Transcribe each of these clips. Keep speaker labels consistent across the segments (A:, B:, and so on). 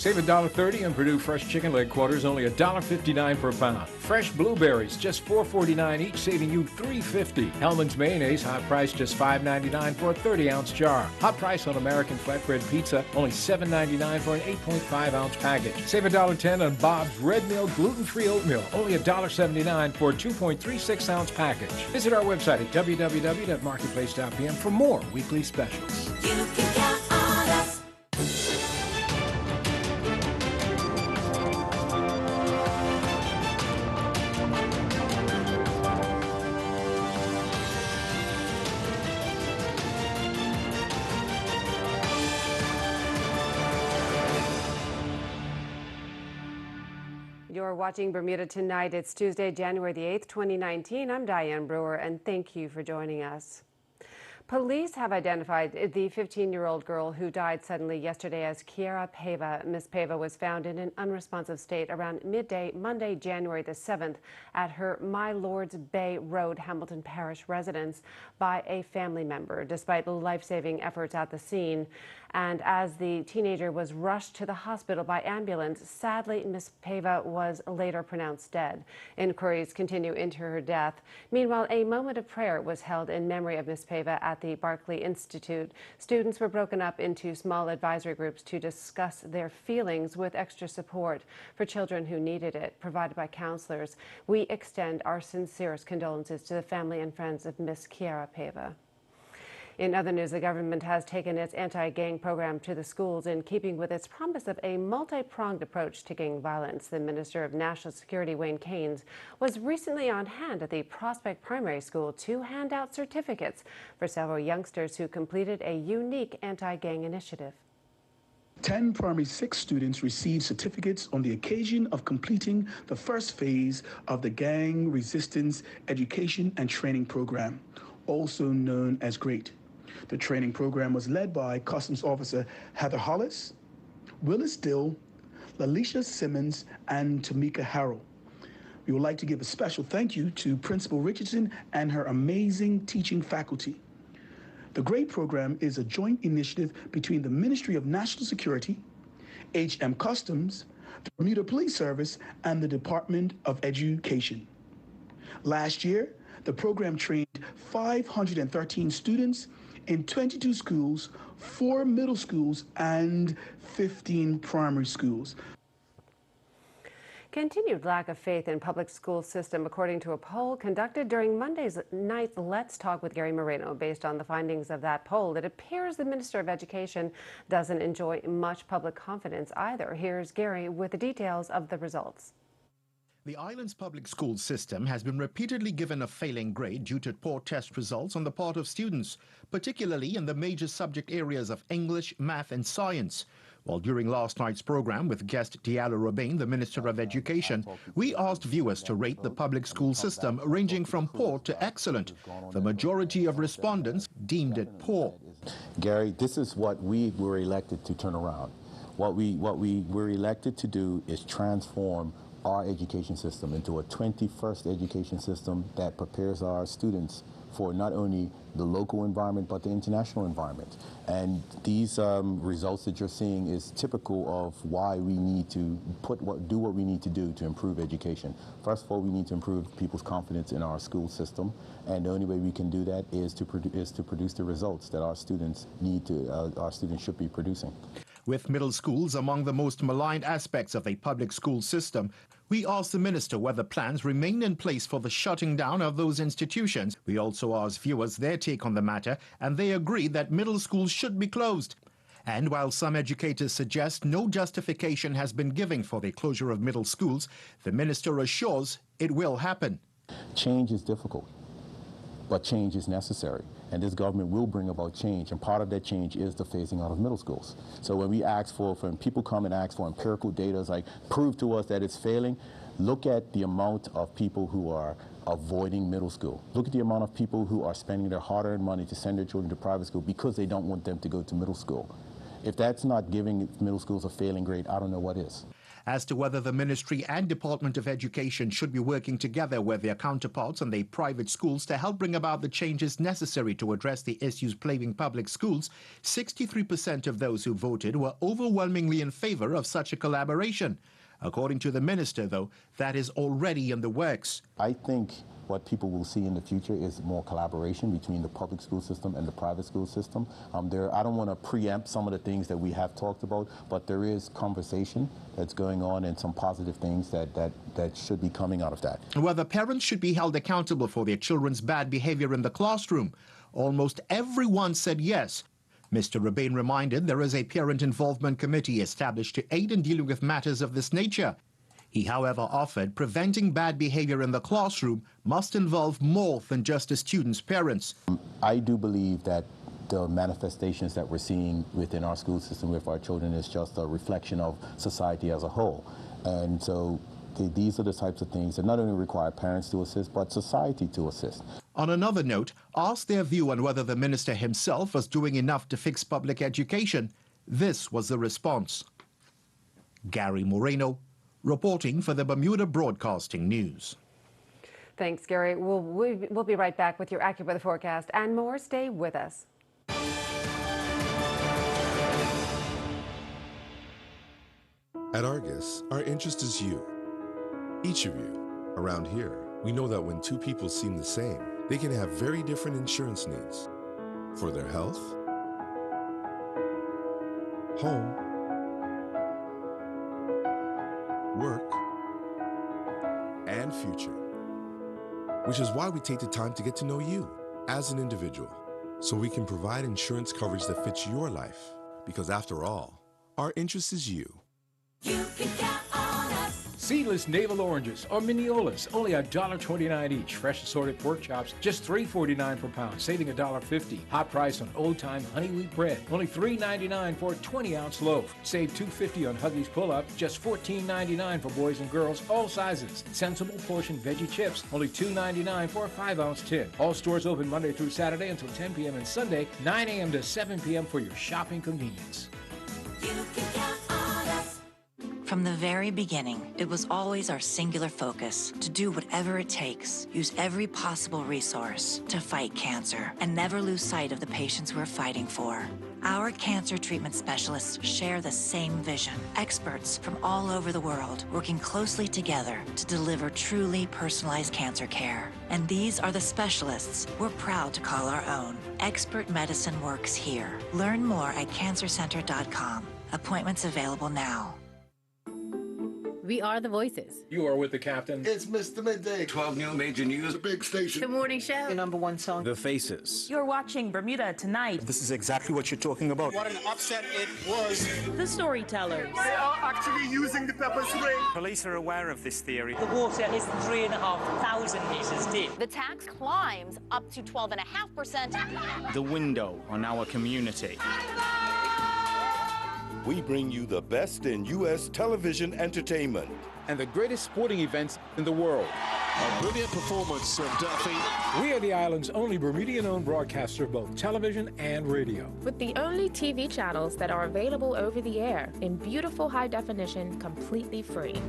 A: Save $1.30 on Purdue fresh chicken leg quarters, only $1.59 per pound. Fresh blueberries, just $4.49 each, saving you $3.50. Hellman's mayonnaise, hot price, just $5.99 for a 30-ounce jar. Hot price on American flatbread pizza, only $7.99 for an 8.5-ounce package. Save $1.10 on Bob's Red Mill gluten-free oatmeal, only $1.79 for a 2.36-ounce package. Visit our website at www.marketplace.pm for more weekly specials.
B: You can count on us.
C: You're watching Bermuda Tonight. It's Tuesday, January the 8th, 2019. I'm Diane Brewer, and thank you for joining us. Police have identified the 15-year-old girl who died suddenly yesterday as Kiara Pava. Miss Pava was found in an unresponsive state around midday Monday, January the 7th at her My Lords Bay Road, Hamilton Parish residence by a family member, despite life-saving efforts at the scene. And as the teenager was rushed to the hospital by ambulance, sadly, Miss Pava was later pronounced dead. Inquiries continue into her death. Meanwhile, a moment of prayer was held in memory of Miss Pava at the Barclay Institute. Students were broken up into small advisory groups to discuss their feelings with extra support for children who needed it, provided by counselors. We extend our sincerest condolences to the family and friends of Miss Kiara Pava. In other news, the government has taken its anti-gang program to the schools in keeping with its promise of a multi-pronged approach to gang violence. The Minister of National Security, Wayne Keynes, was recently on hand at the Prospect Primary School to hand out certificates for several youngsters who completed a unique anti-gang initiative.
D: 10 primary 6 students received certificates on the occasion of completing the first phase of the Gang Resistance Education and Training Program, also known as GREAT. The training program was led by Customs Officer Heather Hollis, Willis Dill, Lalisha Simmons, and Tamika Harrell. We would like to give a special thank you to Principal Richardson and her amazing teaching faculty. The GREAT program is a joint initiative between the Ministry of National Security, HM Customs, the Bermuda Police Service, and the Department of Education. Last year, the program trained 513 students in 22 schools, 4 middle schools, and 15 primary schools.
C: Continued lack of faith in public school system, according to a poll conducted during Monday's night's Let's Talk with Gary Moreno. Based on the findings of that poll, it appears the Minister of Education doesn't enjoy much public confidence either. Here's Gary with the details of the results.
E: The island's public school system has been repeatedly given a failing grade due to poor test results on the part of students, particularly in the major subject areas of English, math and science. While during last night's program with guest Diallo Robin, the Minister of Education, we asked viewers to rate the public school system ranging from poor to excellent. The majority of respondents deemed it poor.
F: Gary, this is what we were elected to turn around. What we were elected to do is transform our education system into a 21st education system that prepares our students for not only the local environment but the international environment. And these results that you're seeing is typical of why we need to do what we need to do to improve education. First of all, we need to improve people's confidence in our school system, and the only way we can do that is to produce the results that our students should be producing.
E: With middle schools among the most maligned aspects of a public school system, we asked the minister whether plans remain in place for the shutting down of those institutions. We also asked viewers their take on the matter, and they agreed that middle schools should be closed. And while some educators suggest no justification has been given for the closure of middle schools, the minister assures it will happen.
F: Change is difficult, but change is necessary. And this government will bring about change, and part of that change is the phasing out of middle schools. So when we ask when people come and ask for empirical data, like prove to us that it's failing, look at the amount of people who are avoiding middle school. Look at the amount of people who are spending their hard-earned money to send their children to private school because they don't want them to go to middle school. If that's not giving middle schools a failing grade, I don't know what is.
E: as to whether the Ministry and Department of Education should be working together with their counterparts in the private schools to help bring about the changes necessary to address the issues plaguing public schools. 63% of those who voted were overwhelmingly in favor of such a collaboration. According to the minister, though, that is already in the works.
F: I think what people will see in the future is more collaboration between the public school system and the private school system. I don't want to preempt some of the things that we have talked about, but there is conversation that's going on and some positive things that should be coming out of that.
E: Whether parents should be held accountable for their children's bad behavior in the classroom, almost everyone said yes. Mr. Rabin reminded there is a parent involvement committee established to aid in dealing with matters of this nature. He, however, offered preventing bad behavior in the classroom must involve more than just the students' parents.
F: I do believe that the manifestations that we're seeing within our school system with our children is just a reflection of society as a whole. And so these are the types of things that not only require parents to assist, but society to assist.
E: On another note, asked their view on whether the minister himself was doing enough to fix public education, this was the response. Gary Moreno, reporting for the Bermuda Broadcasting News.
C: Thanks, Gary. We'll be right back with your AccuWeather forecast and more. Stay with us.
G: At Argus, our interest is you. Each of you. Around here, we know that when two people seem the same, they can have very different insurance needs. For their health, home, work, and future. Which is why we take the time to get to know you as an individual, so we can provide insurance coverage that fits your life. Because after all, our interest is you.
B: You can count on us.
A: Seedless navel oranges or Mineolas, only $1.29 each. Fresh assorted pork chops, just $3.49 per pound, saving $1.50. Hot price on old-time honey wheat bread, only $3.99 for a 20-ounce loaf. Save $2.50 on Huggies Pull-Up, just $14.99 for boys and girls, all sizes. Sensible portion veggie chips, only $2.99 for a 5-ounce tin. All stores open Monday through Saturday until 10 p.m. and Sunday, 9 a.m. to 7 p.m. for your shopping convenience.
B: You can count on us.
H: From the very beginning, it was always our singular focus to do whatever it takes, use every possible resource to fight cancer, and never lose sight of the patients we're fighting for. Our cancer treatment specialists share the same vision. Experts from all over the world working closely together to deliver truly personalized cancer care. And these are the specialists we're proud to call our own. Expert medicine works here. Learn more at cancercenter.com. Appointments available now.
I: We are the voices.
A: You are with the captain.
J: It's Mr. Midday.
K: 12 new major news.
J: The big station.
I: The morning show.
L: Your number one song.
K: The Faces.
L: You're watching Bermuda Tonight.
M: This is exactly what you're talking about.
J: What an upset it was.
I: The Storytellers.
J: They are actually using the pepper spray.
M: Police are aware of this theory.
L: The water is 3,500 meters deep.
N: The tax climbs up to 12.5%.
M: The window on our community.
O: We bring you the best in U.S. television entertainment.
A: And the greatest sporting events in the world.
J: A brilliant performance of Duffy.
A: We are the island's only Bermudian-owned broadcaster of both television and radio.
I: With the only TV channels that are available over the air in beautiful high definition, completely free.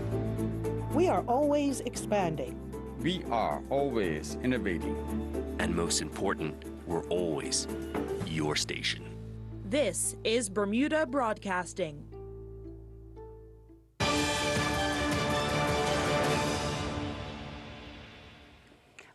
L: We are always expanding.
K: We are always innovating.
P: And most important, we're always your station.
I: This is Bermuda Broadcasting.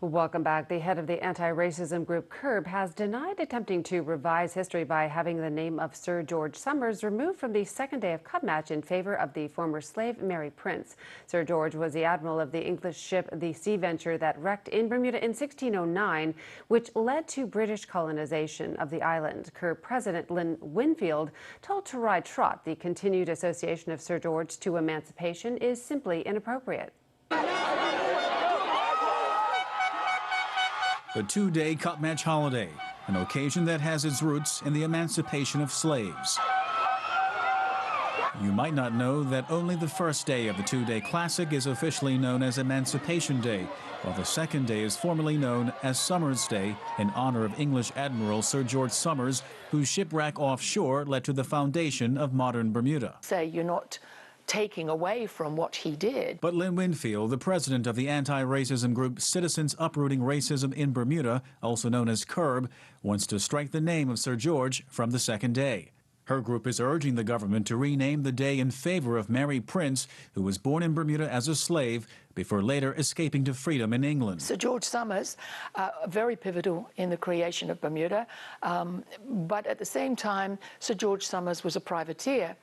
C: Welcome back. The head of the anti-racism group CURB has denied attempting to revise history by having the name of Sir George Somers removed from the second day of Cup match in favor of the former slave Mary Prince. Sir George was the admiral of the English ship the Sea Venture that wrecked in Bermuda in 1609, which led to British colonization of the island. CURB President Lynn Winfield told Tarai Trott the continued association of Sir George to emancipation is simply inappropriate.
Q: The two-day Cup match holiday, an occasion that has its roots in the emancipation of slaves. You might not know that only the first day of the two-day classic is officially known as Emancipation Day, while the second day is formally known as Somers Day in honor of English Admiral Sir George Somers, whose shipwreck offshore led to the foundation of modern Bermuda.
L: Say you're not
R: taking away from what he did.
Q: But Lynn Winfield, the president of the anti-racism group Citizens Uprooting Racism in Bermuda, also known as CURB, wants to strike the name of Sir George from the second day. Her group is urging the government to rename the day in favor of Mary Prince, who was born in Bermuda as a slave before later escaping to freedom in England.
R: Sir George Somers, very pivotal in the creation of Bermuda, but at the same time, Sir George Somers was a privateer,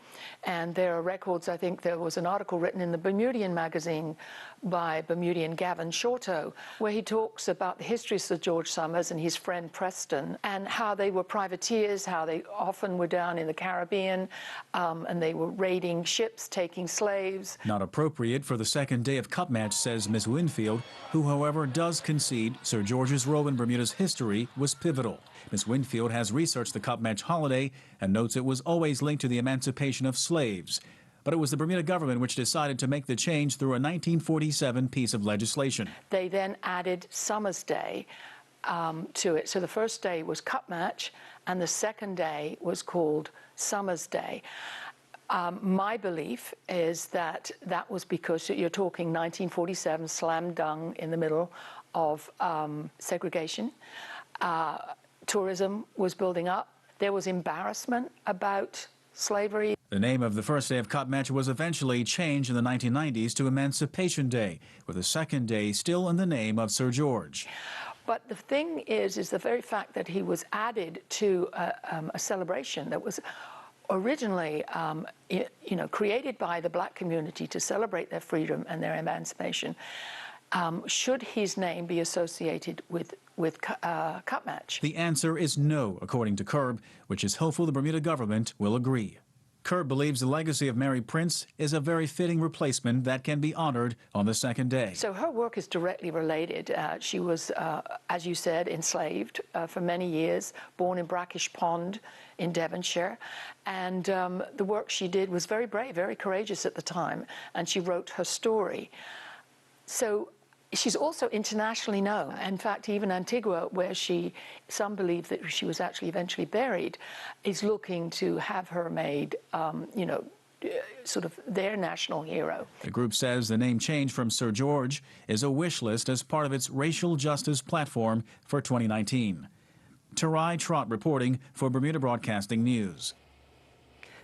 R: and there are records. I think there was an article written in the Bermudian magazine by Bermudian Gavin Shorto, where he talks about the history of Sir George Somers and his friend Preston, and how they were privateers, how they often were down in the Caribbean, and they were raiding ships, taking slaves.
Q: Not appropriate for the second day of cup match, says Ms. Winfield, who, however, does concede Sir George's role in Bermuda's history was pivotal. Ms. Winfield has researched the cup match holiday and notes it was always linked to the emancipation of slaves. But it was the Bermuda government which decided to make the change through a 1947 piece of legislation.
R: They then added Somers Day to it. So the first day was cup match, and the second day was called Somers Day. My belief is that that was because you're talking 1947, slam dunk in the middle of segregation. Tourism was building up. There was embarrassment about slavery.
Q: The name of the first day of cup match was eventually changed in the 1990s to Emancipation Day, with the second day still in the name of Sir George.
R: But the thing is the very fact that he was added to a celebration that was originally, created by the black community to celebrate their freedom and their emancipation. Should his name be associated with cup match?
Q: The answer is no, according to CURB, which is hopeful the Bermuda government will agree. CURB believes the legacy of Mary Prince is a very fitting replacement that can be honored on the second day.
R: So her work is directly related. She was, as you said, enslaved for many years, born in Brackish Pond in Devonshire. And the work she did was very brave, very courageous at the time, and she wrote her story. So she's also internationally known. In fact, even Antigua, where some believe that she was actually eventually buried, is looking to have her made, sort of their national hero.
Q: The group says the name change from Sir George is a wish list as part of its racial justice platform for 2019. Tarai Trott reporting for Bermuda Broadcasting News.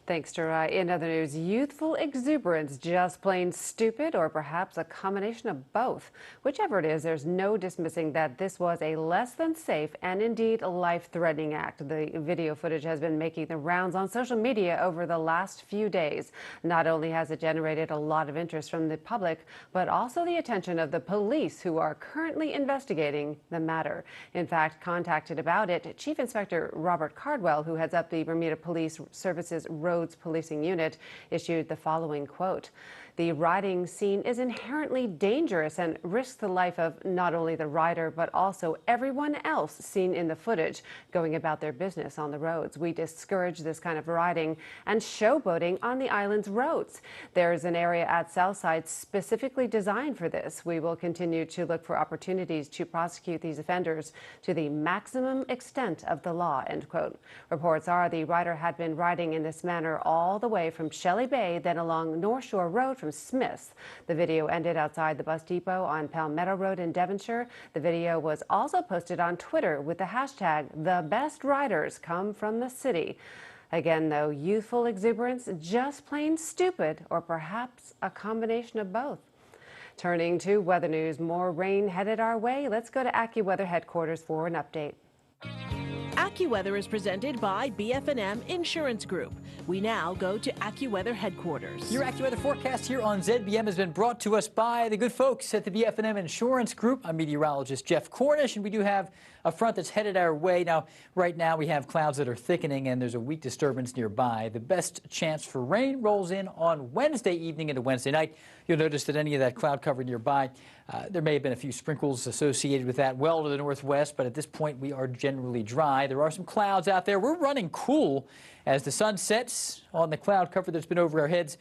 C: Thanks, Tarai. In other news, youthful exuberance, just plain stupid, or perhaps a combination of both. Whichever it is, there's no dismissing that this was a less than safe and indeed a life-threatening act. The video footage has been making the rounds on social media over the last few days. Not only has it generated a lot of interest from the public, but also the attention of the police, who are currently investigating the matter. In fact, contacted about it, Chief Inspector Robert Cardwell, who heads up the Bermuda Police Services Roads Policing Unit, issued the following quote: "The riding scene is inherently dangerous and risks the life of not only the rider but also everyone else seen in the footage going about their business on the roads. We discourage this kind of riding and showboating on the island's roads. There is an area at Southside specifically designed for this. We will continue to look for opportunities to prosecute these offenders to the maximum extent of the law," end quote. Reports are the rider had been riding in this manner all the way from Shelley Bay, then along North Shore Road from Smiths. The video ended outside the bus depot on Palmetto Road in Devonshire. The video was also posted on Twitter with the hashtag #TheBestRidersComeFromTheCity. Again, though, youthful exuberance, just plain stupid, or perhaps a combination of both. Turning to weather news, more rain headed our way. Let's go to AccuWeather headquarters for an update.
S: AccuWeather is presented by BF&M Insurance Group. We now go to AccuWeather headquarters.
T: Your AccuWeather forecast here on ZBM has been brought to us by the good folks at the BF&M Insurance Group. I'm meteorologist Jeff Cornish, and we do have a front that's headed our way. Now, right now we have clouds that are thickening, and there's a weak disturbance nearby. The best chance for rain rolls in on Wednesday evening into Wednesday night. You'll notice that any of that cloud cover nearby, there may have been a few sprinkles associated with that well to the northwest, but at this point we are generally dry. There are some clouds out there. We're running cool, As the sun sets on the cloud cover that's been over our heads,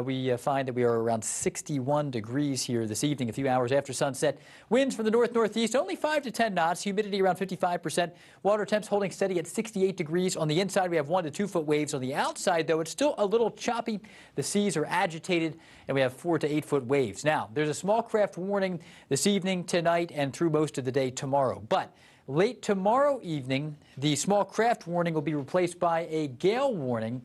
T: we find that we are around 61 degrees here this evening, a few hours after sunset. Winds from the north-northeast, only 5 to 10 knots, humidity around 55%. Water temps holding steady at 68 degrees. On the inside, we have 1 to 2 foot waves. On the outside, though, it's still a little choppy. The seas are agitated, and we have 4 to 8 foot waves. Now, there's a small craft warning this evening, tonight, and through most of the day tomorrow. But late tomorrow evening, the small craft warning will be replaced by a gale warning.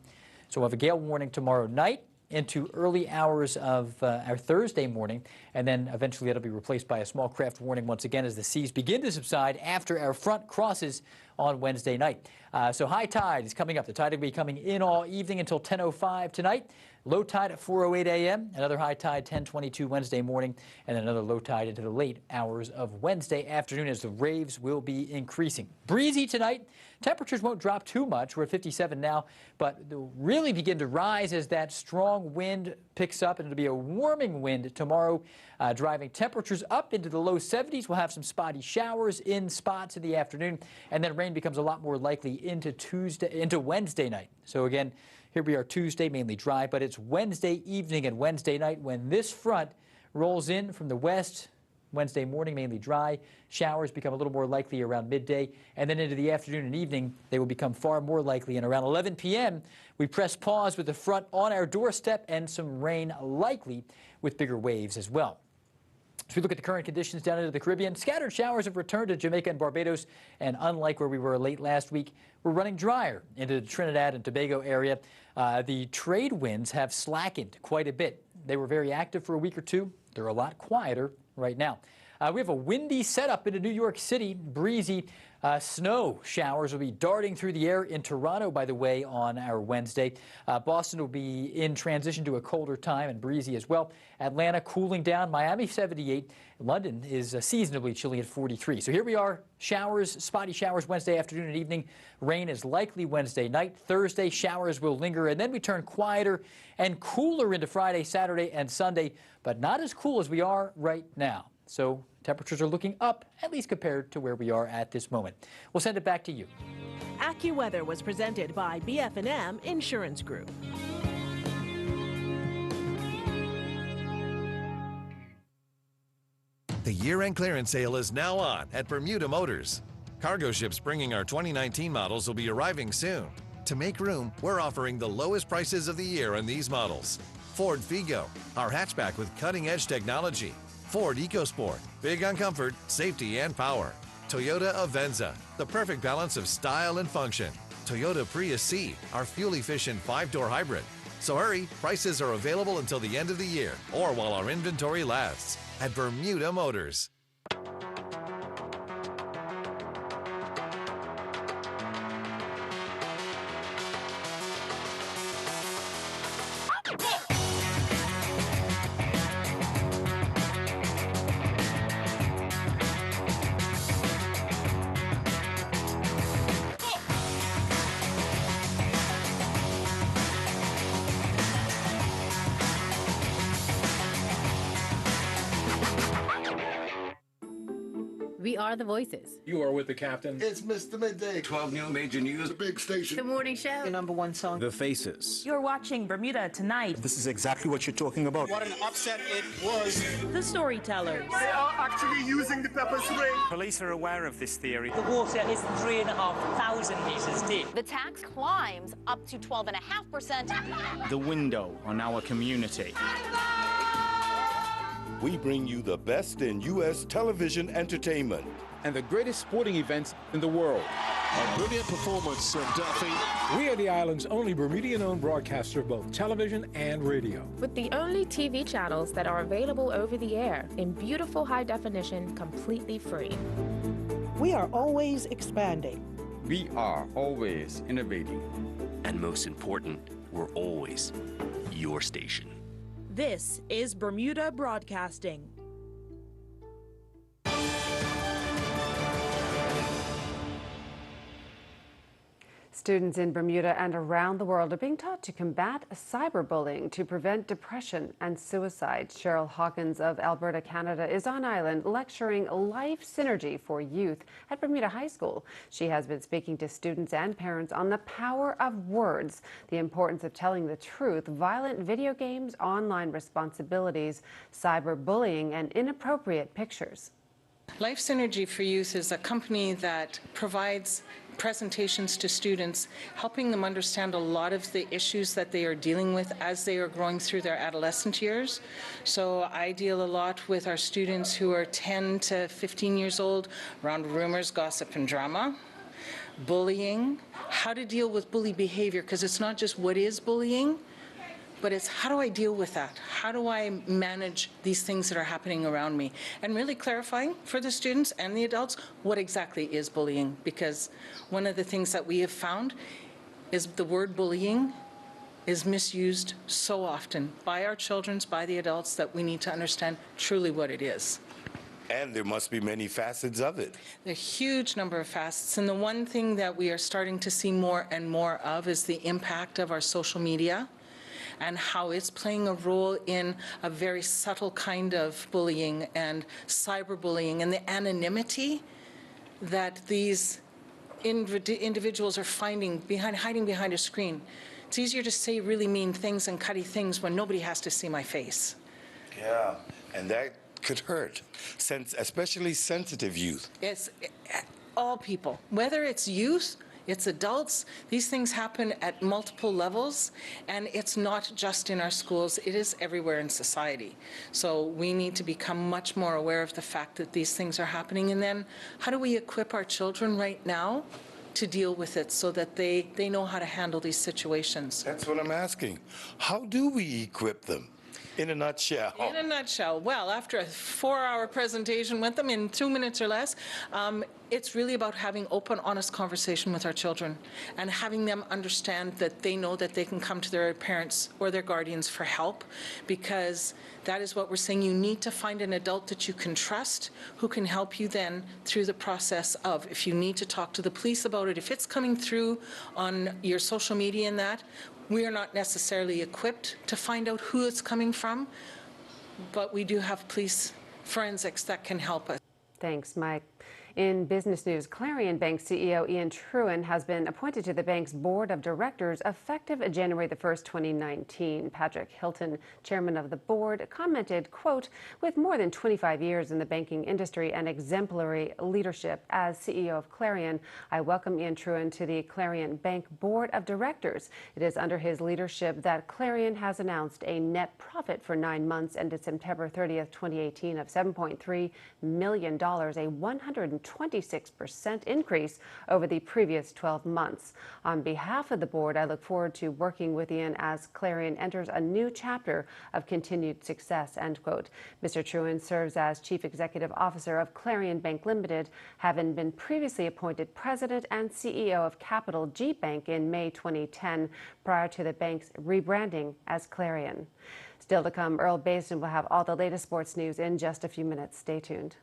T: So we'll have a gale warning tomorrow night into early hours of our Thursday morning, and then eventually it'll be replaced by a small craft warning once again as the seas begin to subside after our front crosses on Wednesday night. So high tide is coming up. The tide will be coming in all evening until 10:05 tonight. Low tide at 4:08 a.m., another high tide 10:22 Wednesday morning, and then another low tide into the late hours of Wednesday afternoon as the waves will be increasing. Breezy tonight. Temperatures won't drop too much. We're at 57 now, but they'll really begin to rise as that strong wind picks up, and it'll be a warming wind tomorrow, driving temperatures up into the low 70s. We'll have some spotty showers in spots in the afternoon, and then rain becomes a lot more likely into Wednesday night. So again, here we are Tuesday, mainly dry, but it's Wednesday evening and Wednesday night when this front rolls in from the west. Wednesday morning, mainly dry. Showers become a little more likely around midday, and then into the afternoon and evening, they will become far more likely. And around 11 p.m., we press pause with the front on our doorstep and some rain likely with bigger waves as well. As we look at the current conditions down into the Caribbean, scattered showers have returned to Jamaica and Barbados, and unlike where we were late last week, we're running drier into the Trinidad and Tobago area. The trade winds have slackened quite a bit. They were very active for a week or two. They're a lot quieter right now. We have a windy setup into New York City, breezy. Snow showers will be darting through the air in Toronto, by the way, on our Wednesday. Boston will be in transition to a colder time and breezy as well. Atlanta cooling down. Miami 78. London is seasonably chilly at 43. So here we are. Showers, spotty showers Wednesday afternoon and evening. Rain is likely Wednesday night. Thursday, showers will linger, and then we turn quieter and cooler into Friday, Saturday, and Sunday, but not as cool as we are right now. So temperatures are looking up, at least compared to where we are at this moment. We'll send it back to you.
S: AccuWeather was presented by BF&M Insurance Group.
U: The year-end clearance sale is now on at Bermuda Motors. Cargo ships bringing our 2019 models will be arriving soon. To make room, we're offering the lowest prices of the year on these models. Ford Figo, our hatchback with cutting-edge technology. Ford EcoSport, big on comfort, safety, and power. Toyota Avenza, the perfect balance of style and function. Toyota Prius C, our fuel-efficient 5-door hybrid. So hurry, prices are available until the end of the year or while our inventory lasts at Bermuda Motors.
V: We are the voices.
A: You are with the captain.
J: It's Mr. Midday.
P: 12 new major news.
J: The big station.
V: The morning show.
L: Your number one song.
M: The faces.
L: You're watching Bermuda Tonight.
M: This is exactly what you're talking about.
J: What an upset it was.
L: The storytellers.
J: They are actually using the pepper spray.
M: Police are aware of this theory.
L: The water is 3,500 meters deep.
N: The tax climbs up to 12.5%.
M: The window on our community.
O: We bring you the best in U.S. television entertainment.
A: And the greatest sporting events in the world.
J: A brilliant performance of Duffy.
A: We are the island's only Bermudian-owned broadcaster of both television and radio.
I: With the only TV channels that are available over the air in beautiful high definition, completely free.
L: We are always expanding.
K: We are always innovating.
P: And most important, we're always your station.
S: This is Bermuda Broadcasting.
C: Students in Bermuda and around the world are being taught to combat cyberbullying to prevent depression and suicide. Cheryl Hawkins of Alberta, Canada is on island lecturing life synergy for youth at Bermuda High School. She has been speaking to students and parents on the power of words, the importance of telling the truth, violent video games, online responsibilities, cyberbullying, and inappropriate pictures.
D: Life Synergy for Youth is a company that provides presentations to students, helping them understand a lot of the issues that they are dealing with as they are growing through their adolescent years. So I deal a lot with our students who are 10 to 15 years old around rumors, gossip, and drama, bullying, how to deal with bully behavior, because it's not just what is bullying, but it's how do I deal with that? How do I manage these things that are happening around me? And really clarifying for the students and the adults what exactly is bullying, because one of the things that we have found is the word bullying is misused so often by our children, by the adults, that we need to understand truly what it is.
O: And there must be many facets of it.
D: A huge number of facets, and the one thing that we are starting to see more and more of is the impact of our social media and how it's playing a role in a very subtle kind of bullying and cyberbullying, and the anonymity that these individuals are finding hiding behind a screen. It's easier to say really mean things and cutty things when nobody has to see my face.
O: Yeah, and that could hurt, especially sensitive youth.
D: It's all people, whether it's youth, it's adults. These things happen at multiple levels, and it's not just in our schools, it is everywhere in society. So we need to become much more aware of the fact that these things are happening, and then how do we equip our children right now to deal with it so that they know how to handle these situations?
O: That's what I'm asking. How do we equip them? In a nutshell.
D: In a nutshell, well, after a 4-hour presentation with them in 2 minutes or less, it's really about having open, honest conversation with our children and having them understand that they know that they can come to their parents or their guardians for help, because that is what we're saying. You need to find an adult that you can trust who can help you then through the process of, if you need to talk to the police about it, if it's coming through on your social media and that, we are not necessarily equipped to find out who it's coming from, but we do have police forensics that can help us.
C: Thanks, Mike. In business news, Clarion Bank CEO Ian Trewin has been appointed to the bank's board of directors effective January the 1st, 2019. Patrick Hilton, chairman of the board, commented, quote, "With more than 25 years in the banking industry and exemplary leadership as CEO of Clarion, I welcome Ian Trewin to the Clarion Bank board of directors. It is under his leadership that Clarion has announced a net profit for 9 months ended September 30th, 2018 of $7.3 million, a 126% increase over the previous 12 months. On behalf of the board, I look forward to working with Ian as Clarion enters a new chapter of continued success," end quote. Mr. Trewin serves as Chief Executive Officer of Clarion Bank Limited, having been previously appointed President and CEO of Capital G Bank in May 2010, prior to the bank's rebranding as Clarion. Still to come, Earl Basin will have all the latest sports news in just a few minutes. Stay tuned.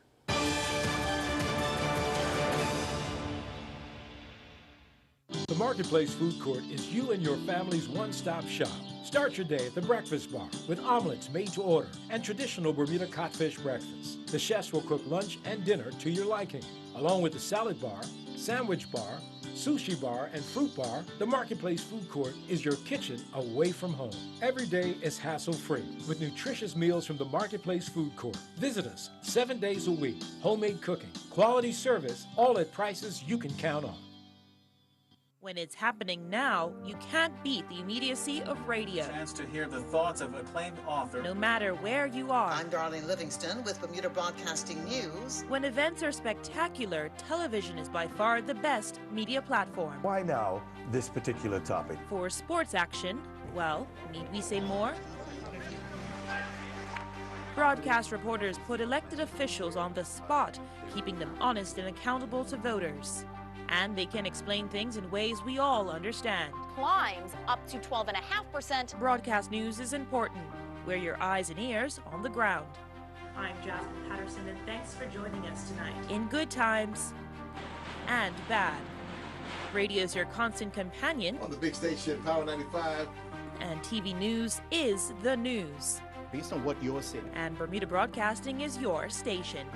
A: The Marketplace Food Court is you and your family's one-stop shop. Start your day at the Breakfast Bar with omelets made to order and traditional Bermuda codfish breakfast. The chefs will cook lunch and dinner to your liking. Along with the salad bar, sandwich bar, sushi bar, and fruit bar, the Marketplace Food Court is your kitchen away from home. Every day is hassle-free with nutritious meals from the Marketplace Food Court. Visit us 7 days a week. Homemade cooking, quality service, all at prices you can count on.
I: When it's happening now, you can't beat the immediacy of radio.
Q: Chance to hear the thoughts of acclaimed author.
I: No matter where you are.
F: I'm Darlene Livingston with Bermuda Broadcasting News.
I: When events are spectacular, television is by far the best media platform.
W: Why now this particular topic?
I: For sports action, well, need we say more? Broadcast reporters put elected officials on the spot, keeping them honest and accountable to voters. And they can explain things in ways we all understand.
N: Climbs up to 12.5%.
I: Broadcast news is important. We're your eyes and ears on the ground. I'm Jasmine Patterson, and thanks for joining us tonight. In good times and bad. Radio's your constant companion.
J: On the big station, Power 95.
I: And TV news is the news.
J: Based on what you're saying.
I: And Bermuda Broadcasting is your station.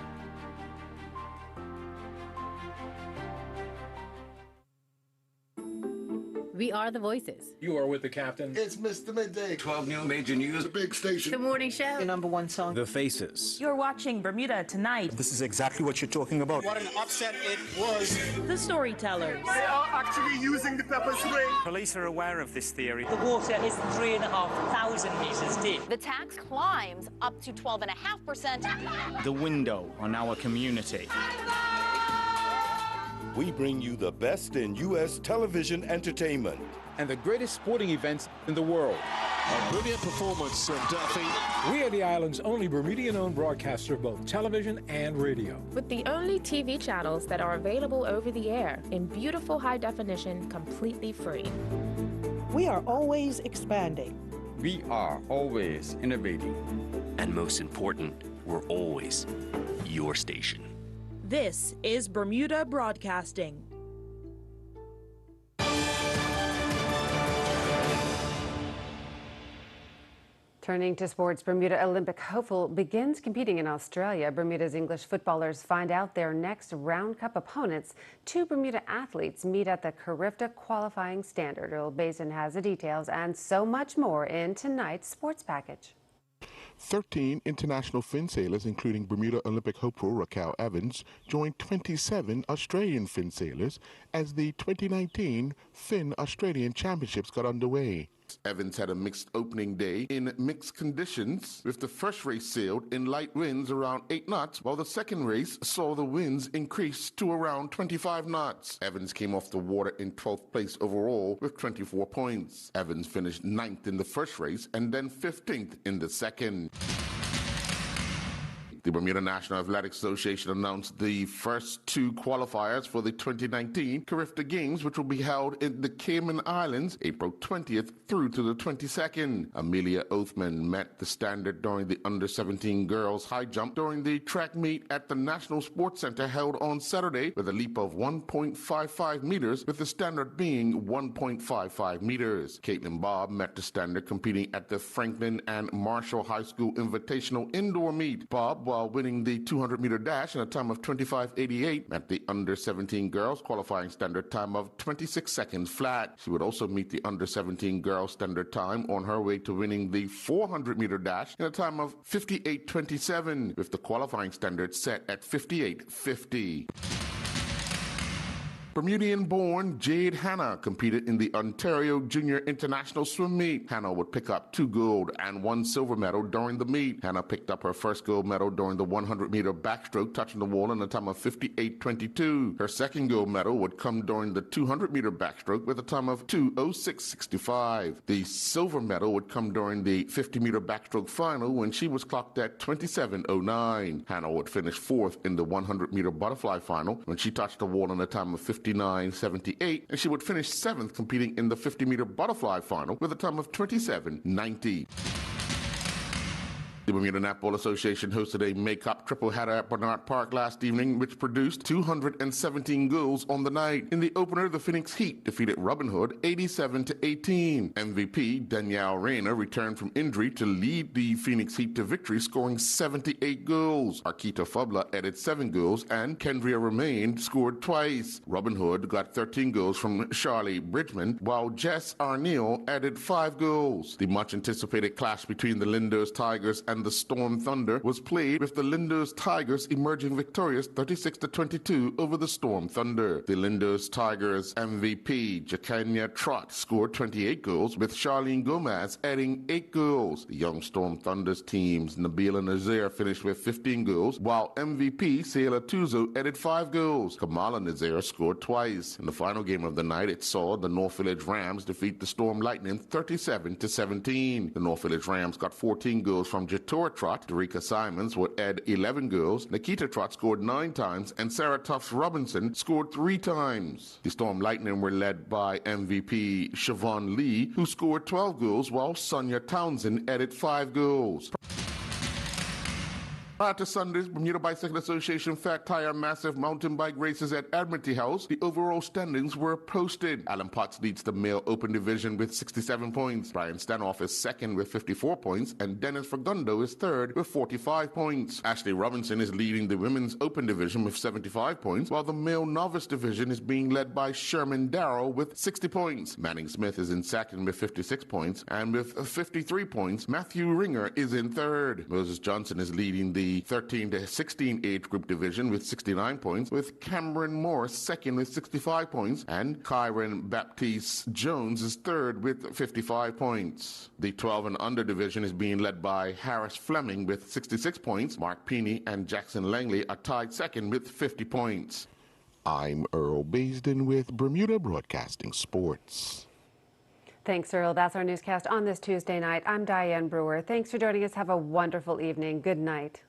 V: We are the voices.
A: You are with the captain.
J: It's Mr. Midday.
K: 12 new major news.
J: The big station.
V: The morning show.
R: Your number one song.
M: The faces.
L: You're watching Bermuda Tonight.
M: This is exactly what you're talking about.
J: What an upset it was.
I: The storytellers.
J: They are actually using the pepper spray.
M: Police are aware of this theory.
L: The water is 3,500 meters deep.
N: The tax climbs up to 12.5%.
M: The window on our community.
O: We bring you the best in U.S. television entertainment.
A: And the greatest sporting events in the world.
J: A brilliant performance of Duffy.
A: We are the island's only Bermudian-owned broadcaster of both television and radio.
B: With the only TV channels that are available over the air in beautiful high definition, completely free.
L: We are always expanding.
K: We are always innovating.
P: And most important, we're always your station.
I: This is Bermuda Broadcasting.
C: Turning to sports, Bermuda Olympic hopeful begins competing in Australia. Bermuda's English footballers find out their next Round Cup opponents. Two Bermuda athletes meet at the Carifta qualifying standard. Earl Basin has the details and so much more in tonight's sports package.
E: 13 international fin sailors, including Bermuda Olympic hopeful Raquel Evans, joined 27 Australian fin sailors as the 2019 Fin Australian Championships got underway.
G: Evans had a mixed opening day in mixed conditions, with the first race sailed in light winds around 8 knots, while the second race saw the winds increase to around 25 knots. Evans came off the water in 12th place overall with 24 points. Evans finished 9th in the first race and then 15th in the second. The Bermuda National Athletic Association announced the first 2 qualifiers for the 2019 Carifta Games, which will be held in the Cayman Islands April 20th through to the 22nd. Amelia Oathman met the standard during the under-17 girls high jump during the track meet at the National Sports Center held on Saturday with a leap of 1.55 meters, with the standard being 1.55 meters. Caitlin Bobb met the standard competing at the Franklin and Marshall High School Invitational Indoor Meet. Bobb, while winning the 200-meter dash in a time of 25.88, met the under-17 girls qualifying standard time of 26 seconds flat. She would also meet the under-17 girls standard time on her way to winning the 400-meter dash in a time of 58.27, with the qualifying standard set at 58.50. Bermudian-born Jade Hanna competed in the Ontario Junior International Swim Meet. Hanna would pick up 2 gold and 1 silver medal during the meet. Hanna picked up her first gold medal during the 100-meter backstroke, touching the wall in a time of 58.22. Her second gold medal would come during the 200-meter backstroke with a time of 2:06.65. The silver medal would come during the 50-meter backstroke final when she was clocked at 27.09. Hanna would finish 4th in the 100-meter butterfly final when she touched the wall in a time of 59.78, and she would finish 7th competing in the 50-meter butterfly final with a time of 27.90. The Bermuda Netball Association hosted a make-up triple-header at Bernard Park last evening, which produced 217 goals on the night. In the opener, the Phoenix Heat defeated Robin Hood 87-18. MVP Danielle Rayner returned from injury to lead the Phoenix Heat to victory, scoring 78 goals. Arkita Fubla added 7 goals, and Kendria Romain scored twice. Robin Hood got 13 goals from Charlie Bridgman, while Jess Arneal added 5 goals. The much-anticipated clash between the Linders Tigers and the Storm Thunder was played, with the Linders Tigers emerging victorious 36-22 over the Storm Thunder. The Linders Tigers MVP Jacania Trott scored 28 goals, with Charlene Gomez adding 8 goals. The young Storm Thunder's teams Nabila Nazaire finished with 15 goals, while MVP Sayla Tuzo added 5 goals. Kamala Nazaire scored twice. In the final game of the night, it saw the North Village Rams defeat the Storm Lightning 37-17. The North Village Rams got 14 goals from Jatora Trott. Derica Simons would add 11 goals. Nikita Trott scored 9 times, and Sarah Tufts Robinson scored 3 times. The Storm Lightning were led by MVP Siobhan Lee, who scored 12 goals, while Sonia Townsend added 5 goals. Prior to Sunday's Bermuda Bicycle Association Fat Tire Massive Mountain Bike Races at Admiralty House, the overall standings were posted. Alan Potts leads the male open division with 67 points. Brian Stanoff is second with 54 points, and Dennis Fagundo is third with 45 points. Ashley Robinson is leading the women's open division with 75 points, while the male novice division is being led by Sherman Darrow with 60 points. Manning Smith is in second with 56 points, and with 53 points, Matthew Ringer is in third. Moses Johnson is leading the 13 to 16 age group division with 69 points, with Cameron Morris second with 65 points, and Kyron Baptiste Jones is third with 55 points. The 12 and under division is being led by Harris Fleming with 66 points. Mark Peeney and Jackson Langley are tied second with 50 points.
E: I'm Earl Baisden with Bermuda Broadcasting Sports.
C: Thanks, Earl. That's our newscast on this Tuesday night. I'm Diane Brewer. Thanks for joining us. Have a wonderful evening. Good night.